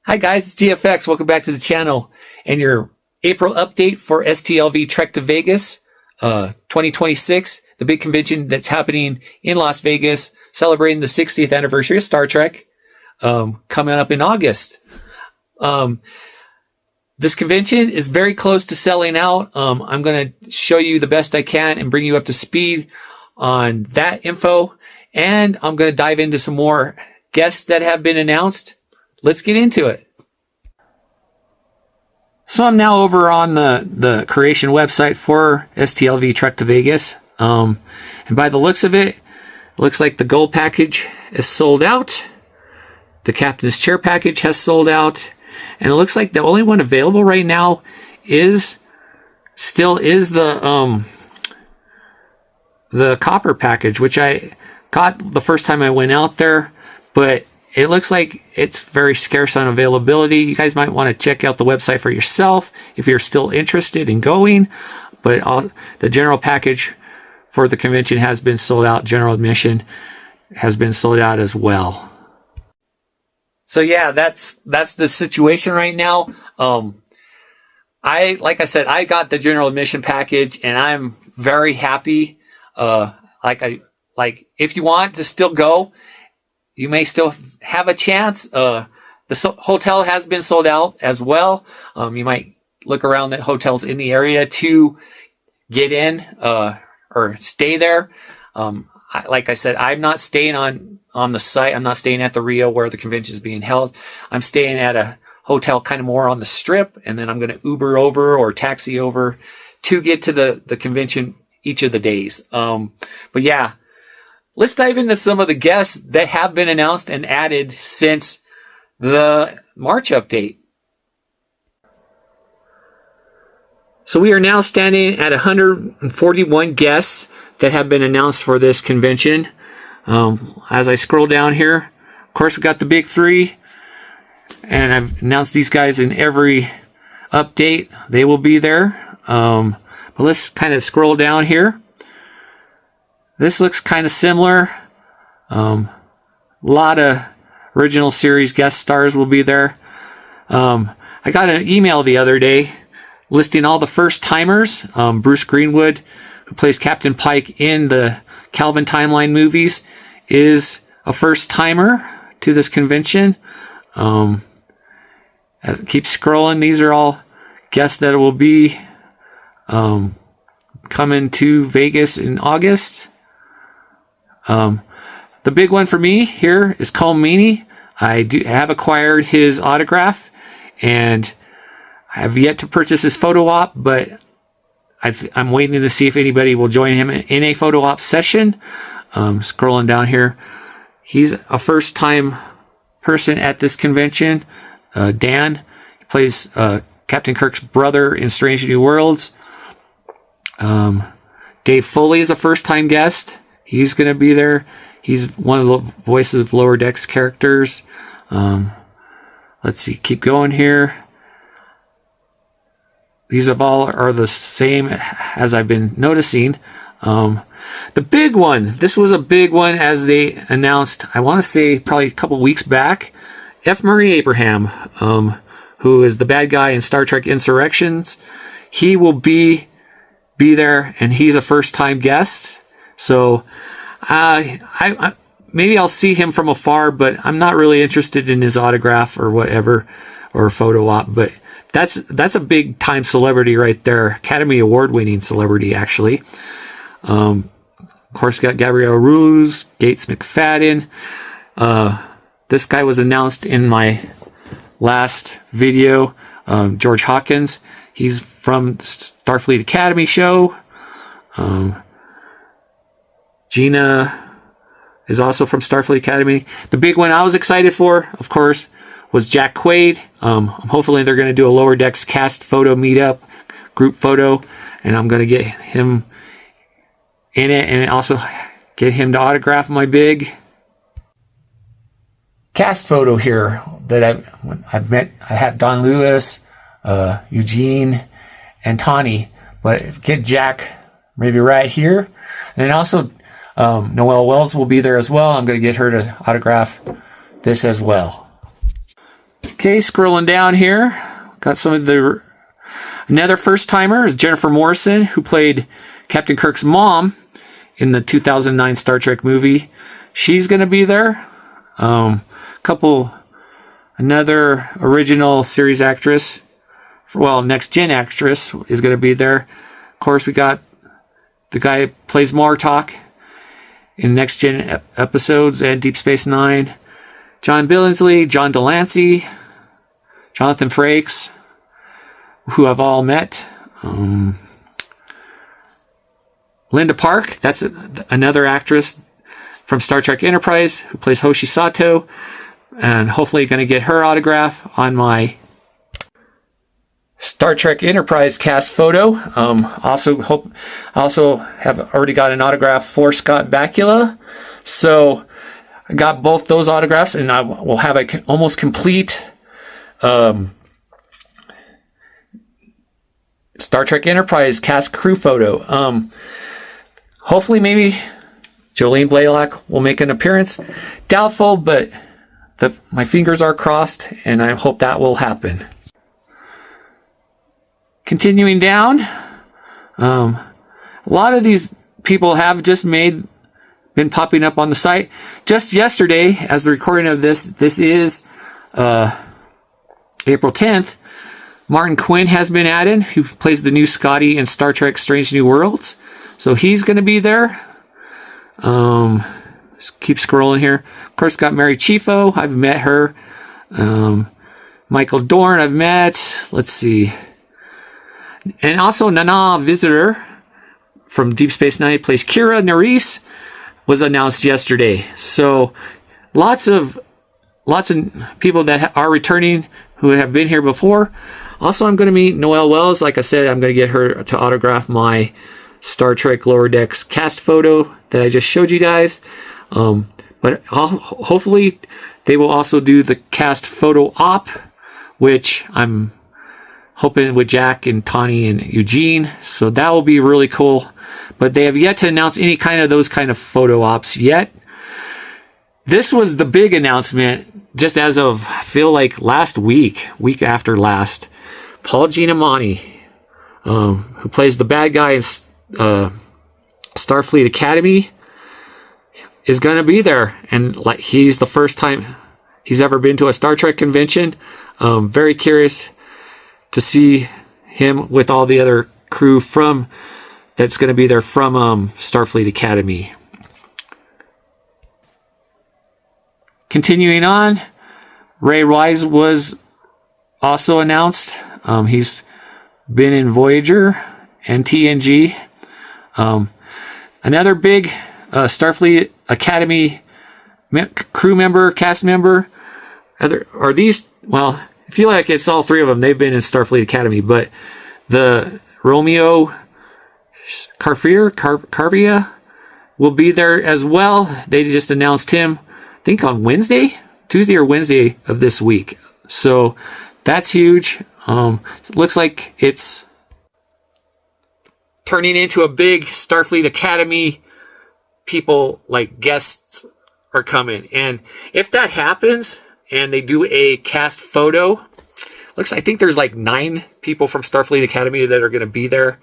Hi guys, it's DFX. Welcome back to the channel and your April update for STLV Trek to Vegas 2026, the big convention that's happening in Las Vegas, celebrating the 60th anniversary of Star Trek, coming up in August. This convention is very close to selling out. I'm going to show you the best I can and bring you up to speed on that info, and I'm going to dive into some more guests that have been announced. Let's get into it. So I'm now over on the creation website for STLV Trek to Vegas. And by the looks of it, it looks like the gold package is sold out. The captain's chair package has sold out. And it looks like the only one available right now is the copper package, which I got the first time I went out there, but it looks like it's very scarce on availability. You guys might want to check out the website for yourself if you're still interested in going. But the general package for the convention has been sold out. General admission has been sold out as well. So yeah, that's the situation right now. Like I said, I got the general admission package and I'm very happy. If you want to still go, you may still have a chance. The hotel has been sold out as well. You might look around at hotels in the area to get in or stay there. Like I said, I'm not staying on the site. I'm not staying at the Rio where the convention is being held. I'm staying at a hotel kind of more on the Strip, and then I'm going to Uber over or taxi over to get to the convention each of the days. But yeah. Let's dive into some of the guests that have been announced and added since the March update. So we are now standing at 141 guests that have been announced for this convention. As I scroll down here, of course, we got the big three, and I've announced these guys in every update. They will be there. But let's kind of scroll down here. This looks kind of similar. A lot of original series guest stars will be there. I got an email the other day listing all the first timers. Bruce Greenwood, who plays Captain Pike in the Calvin Timeline movies, is a first timer to this convention. Keep scrolling. These are all guests that will be coming to Vegas in August. The big one for me here is Colm Meaney. I have acquired his autograph, and I have yet to purchase his photo op, but I'm waiting to see if anybody will join him in a photo op session. Scrolling down here, he's a first-time person at this convention. Dan, he plays Captain Kirk's brother in Strange New Worlds. Dave Foley is a first-time guest. He's going to be there. He's one of the voices of Lower Decks characters. Let's see. Keep going here. These all are the same as I've been noticing. The big one. This was a big one as they announced, I want to say probably a couple weeks back. F. Murray Abraham, who is the bad guy in Star Trek Insurrections. He will be there, and he's a first-time guest. So I maybe I'll see him from afar, but I'm not really interested in his autograph or whatever, or photo op. But that's a big time celebrity right there. Academy Award winning celebrity, actually. Of course, got Gabrielle Roos, Gates McFadden. This guy was announced in my last video. George Hawkins. He's from the Starfleet Academy show. Gina is also from Starfleet Academy. The big one I was excited for, of course, was Jack Quaid. Hopefully they're going to do a Lower Decks cast photo meetup, group photo, and I'm going to get him in it and also get him to autograph my big cast photo here that I've met. I have Don Lewis, Eugene, and Tawny, but get Jack maybe right here. And then also Noelle Wells will be there as well. I'm going to get her to autograph this as well. Okay, scrolling down here, got some of the... Another first-timer is Jennifer Morrison, who played Captain Kirk's mom in the 2009 Star Trek movie. She's going to be there. Another original series actress, well, next-gen actress is going to be there. Of course, we got the guy who plays Martok in next-gen episodes and Deep Space Nine. John Billingsley, John Delancey, Jonathan Frakes, who I've all met. Linda Park, that's another actress from Star Trek Enterprise who plays Hoshi Sato, and hopefully going to get her autograph on my Star Trek Enterprise cast photo. Also have already got an autograph for Scott Bakula, so I got both those autographs, and I will have a almost complete Star Trek Enterprise cast crew photo. Hopefully, maybe Jolene Blalock will make an appearance. Doubtful, but my fingers are crossed, and I hope that will happen. Continuing down, a lot of these people have just been popping up on the site. Just yesterday, as the recording of this is April 10th, Martin Quinn has been added, who plays the new Scotty in Star Trek Strange New Worlds. So he's going to be there. Just keep scrolling here. Of course, got Mary Chieffo. I've met her. Michael Dorn, I've met. Let's see. And also Nana Visitor from Deep Space Nine plays Kira Nerys, was announced yesterday. So lots of people that are returning who have been here before. Also, I'm going to meet Noelle Wells. Like I said, I'm going to get her to autograph my Star Trek Lower Decks cast photo that I just showed you guys. But hopefully they will also do the cast photo op, which I'm hoping with Jack and Connie and Eugene. So that will be really cool. But they have yet to announce any kind of those kind of photo ops yet. This was the big announcement just as of, I feel like last week after last. Paul Giamatti, who plays the bad guy in Starfleet Academy, is going to be there. And like, he's the first time he's ever been to a Star Trek convention. Very curious to see him with all the other crew that's going to be there from Starfleet Academy. Continuing on, Ray Wise was also announced. He's been in Voyager and TNG. Another big Starfleet Academy crew member, cast member. Are these? Well, I feel like it's all three of them. They've been in Starfleet Academy, but the Romeo Carvia will be there as well. They just announced him, I think on Tuesday or Wednesday of this week. So that's huge. It looks like it's turning into a big Starfleet Academy. People like guests are coming, and if that happens and they do a cast photo, I think there's like 9 people from Starfleet Academy that are going to be there.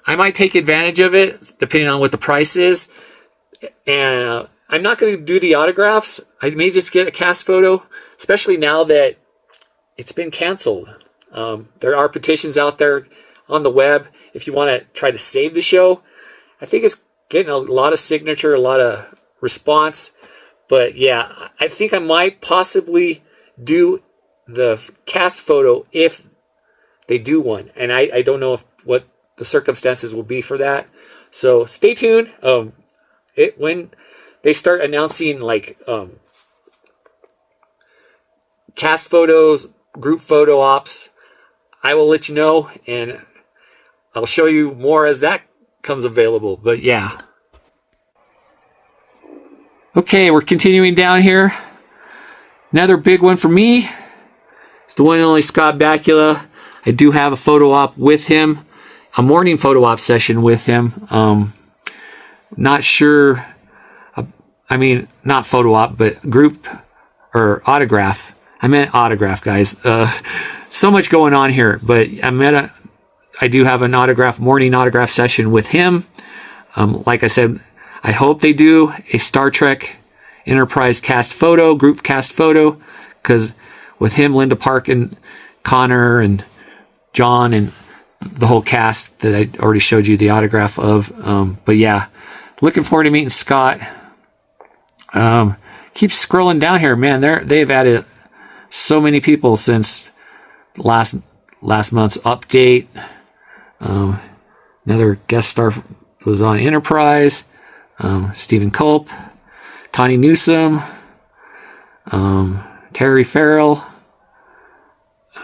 I might take advantage of it depending on what the price is, and I'm not going to do the autographs. I may just get a cast photo, especially now that it's been canceled. There are petitions out there on the web if you want to try to save the show. I think it's getting a lot of signature, a lot of response. But yeah, I think I might possibly do the cast photo if they do one. And I don't know what the circumstances will be for that. So stay tuned. When they start announcing like cast photos, group photo ops, I will let you know, and I'll show you more as that comes available. But yeah. Okay, we're continuing down here. Another big one for me is the one and only Scott Bakula. I do have a photo op with him, a morning photo op session with him. Not sure, not photo op, but group or autograph. I meant autograph, guys. So much going on here, but I do have an morning autograph session with him. Like I said, I hope they do a Star Trek Enterprise group cast photo, because with him, Linda Park, and Connor, and John, and the whole cast that I already showed you the autograph of. But yeah, looking forward to meeting Scott. Keep scrolling down here, man. They've added so many people since last month's update. Another guest star was on Enterprise. Stephen Culp, Tawny Newsome, Terry Farrell.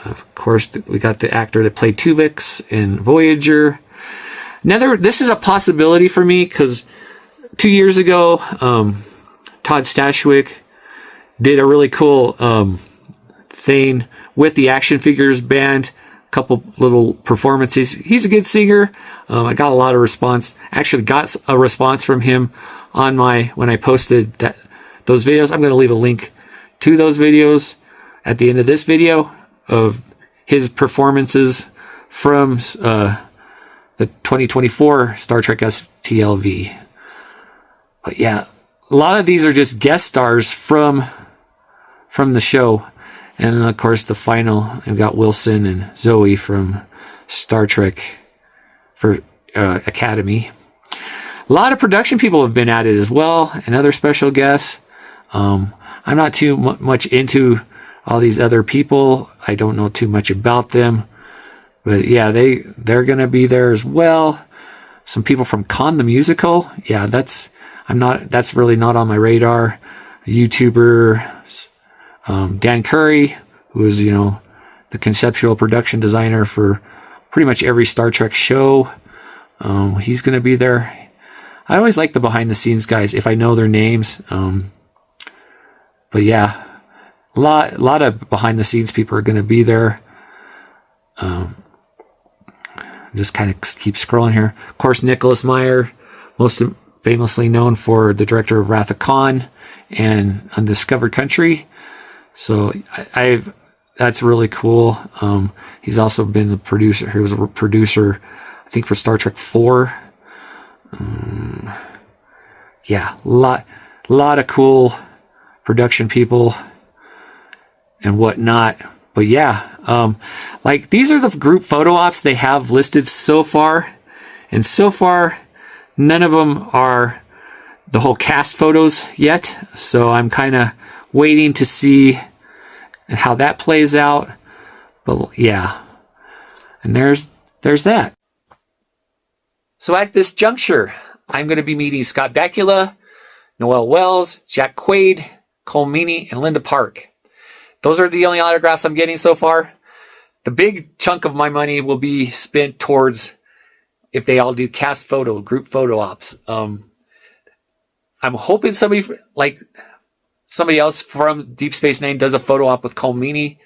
Of course, we got the actor that played Tuvix in Voyager. This is a possibility for me, because 2 years ago, Todd Stashwick did a really cool thing with the Action Figures band. A couple little performances. He's a good singer. I got a lot of response. Actually got a response from him on when I posted those videos. I'm going to leave a link to those videos at the end of this video of his performances from the 2024 Star Trek STLV. But yeah, a lot of these are just guest stars from the show. And then, of course, the final, we've got Wilson and Zoe from Star Trek for Academy. A lot of production people have been added as well, and other special guests. I'm not too much into all these other people. I don't know too much about them. But yeah, they're going to be there as well. Some people from Con the Musical. Yeah, that's really not on my radar. A YouTuber, Dan Curry, who is, the conceptual production designer for pretty much every Star Trek show. He's going to be there. I always like the behind the scenes guys if I know their names. But yeah, a lot of behind the scenes people are going to be there. Just kind of keep scrolling here. Of course, Nicholas Meyer, most famously known for the director of Wrath of Khan and Undiscovered Country. So that's really cool. He's also been the producer. He was a producer, I think, for Star Trek 4. Yeah, a lot of cool production people and whatnot. But yeah, like these are the group photo ops they have listed so far. And so far, none of them are the whole cast photos yet. So I'm kind of waiting to see how that plays out. But yeah, and there's that. So at this juncture, I'm going to be meeting Scott Bakula, Noel Wells, Jack Quaid, Cole Meany, and Linda Park. Those are the only autographs I'm getting so far. The big chunk of my money will be spent towards if they all do group photo ops. I'm hoping somebody else from Deep Space Nine does a photo op with Cole Meany,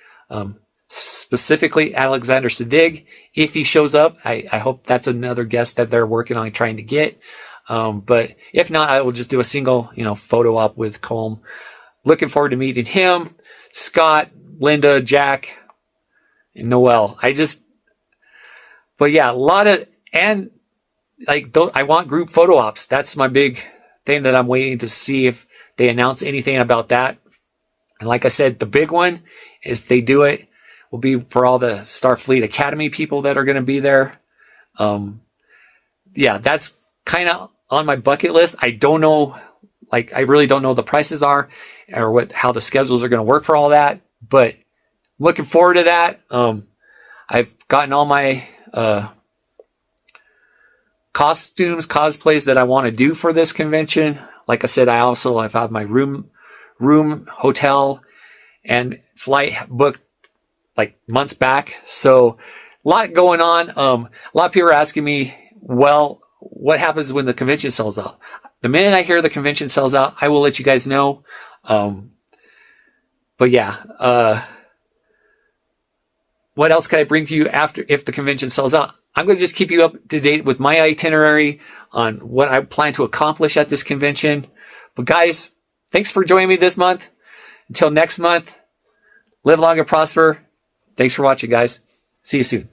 specifically Alexander Siddig. If he shows up, I hope that's another guest that they're working on trying to get. But if not, I will just do a single, photo op with Colm. Looking forward to meeting him, Scott, Linda, Jack, and Noel. But yeah, a lot of, and I want group photo ops. That's my big thing that I'm waiting to see if they announce anything about that. And like I said, the big one, if they do it, will be for all the Starfleet Academy people that are going to be there. Yeah, that's kind of on my bucket list. I don't know, I really don't know the prices are or how the schedules are going to work for all that, but looking forward to that. I've gotten all my cosplays that I want to do for this convention. Like I said, I've had my room, hotel, and flight booked months back. So a lot going on. A lot of people are asking me, well, what happens when the convention sells out? The minute I hear the convention sells out, I will let you guys know. But yeah, what else can I bring to you if the convention sells out? I'm going to just keep you up to date with my itinerary on what I plan to accomplish at this convention. But guys, thanks for joining me this month. Until next month, Live long and prosper. Thanks for watching, guys. See you soon.